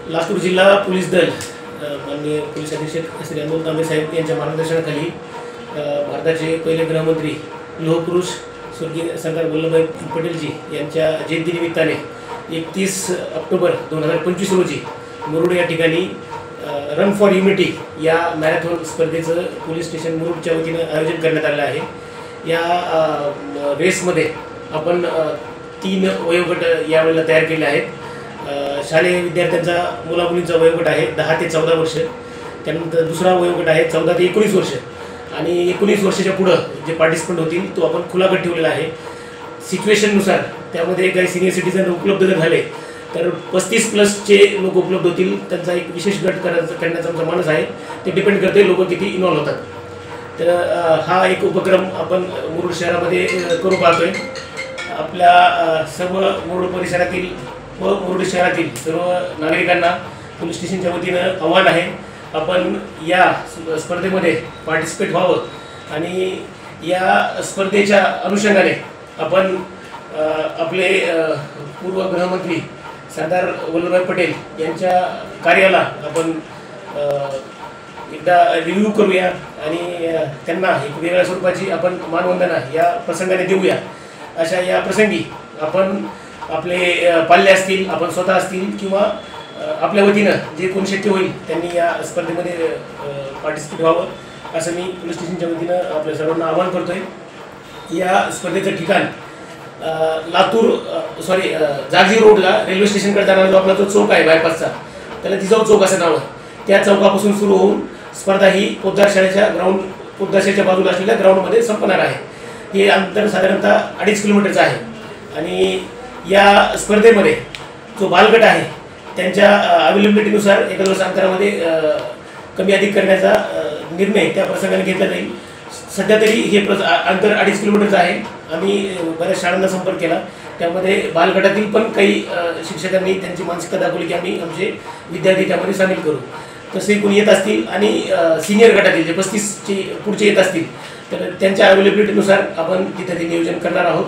लातूर जिल्हा पोलीस दल माननीय पोलीस अधीक्षक श्री अमोल तांबे साहेब यांच्या मार्गदर्शनाखाली भारताचे पहिले गृहमंत्री लोहपुरुष स्वर्गीय सरदार वल्लभभाई पटेलजी यांच्या जयंतीनिमित्ताने 31 ऑक्टोबर 2025 रोजी मुरुड या ठिकाणी रन फॉर युनिटी या मॅरेथॉन स्पर्धेचं पोलीस स्टेशन मुरुडच्या वतीनं आयोजन करण्यात आलं आहे। या रेसमध्ये आपण 3 वयोगट यावेळेला तयार केले आहेत। शालेय विद्यार्थ्यांचा मुलामुलींचा वयोगट आहे 10 ते 14 वर्ष, त्यानंतर दुसरा वयोगट आहे 14 ते 19 वर्ष आणि 19 वर्षाच्या पुढे जे पार्टिसिपंट होतील तो आपण खुला गट ठेवलेला आहे। सिच्युएशननुसार त्यामध्ये काही सिनियर सिटीजन उपलब्ध झाले तर 35+ लोक उपलब्ध होतील, त्यांचा एक विशेष गट करण्याचा आमचा मानस आहे। ते डिपेंड करते लोक किती इन्व्हॉल्व होतात। तर हा एक उपक्रम आपण मुरुड शहरामध्ये करू पाहतोय। आपल्या सर्व मुरुड परिसरातील व मुरुड शहरातील सर्व नागरिकांना पोलीस स्टेशनच्या वतीनं आव्हान आहे, आपण या स्पर्धेमध्ये पार्टिसिपेट व्हावं आणि या स्पर्धेच्या अनुषंगाने आपण आपले पूर्व गृहमंत्री सरदार वल्लभभाई पटेल यांच्या कार्याला आपण एकदा रिव्ह्यू करूया आणि त्यांना एक वेगळ्या स्वरूपाची आपण मानवंदना या प्रसंगाने देऊया। अशा या प्रसंगी आपण आपले पाल्य असतील, आपण स्वतः असतील किंवा आपल्या वतीनं जे कोण शक्य होईल त्यांनी या स्पर्धेमध्ये पार्टिसिपेट व्हावं असं मी पोलीस स्टेशनच्या वतीनं आपल्या सर्वांना आवाहन करतोय। या स्पर्धेचं ठिकाण लातूर जागजी रोडला रेल्वे स्टेशनकडे जाणारा जो आपला जो चौक आहे बायपासचा, त्याला जिजाऊ चौक असं नाव आहे। त्या चौकापासून सुरू होऊन स्पर्धा ही पोद्दार शाळेच्या बाजूला असलेल्या ग्राउंडमध्ये संपणार आहे। हे अंतर साधारणतः 2.5 किलोमीटरचं आहे आणि या स्पर्धेमध्ये जो बालगट आहे त्यांच्या अवेलेबिलिटीनुसार एका दिवस अंतरामध्ये कमी अधिक करण्याचा निर्णय त्या प्रसंगाने घेतला जाईल। सध्या तरी हे अंतर 2.5 किलोमीटरचं आहे। आम्ही बऱ्याच शाळांना संपर्क केला, त्यामध्ये बालगटातील पण काही शिक्षकांनी त्यांची मानसिकता दाखवली की आम्ही आमचे विद्यार्थी त्यामध्ये सामील करू। तसे कोणी येत असतील आणि सिनियर गटातील जे 35चे पुढचे येत असतील तर त्यांच्या अवेलेबिलिटीनुसार आपण तिथे ते नियोजन करणार आहोत।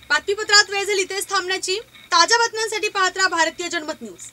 बातमीपत्रात वेळ झाली इथेच थांबण्याची। ताज्या बातम्यांसाठी पाहत राहा भारतीय जनमत न्यूज।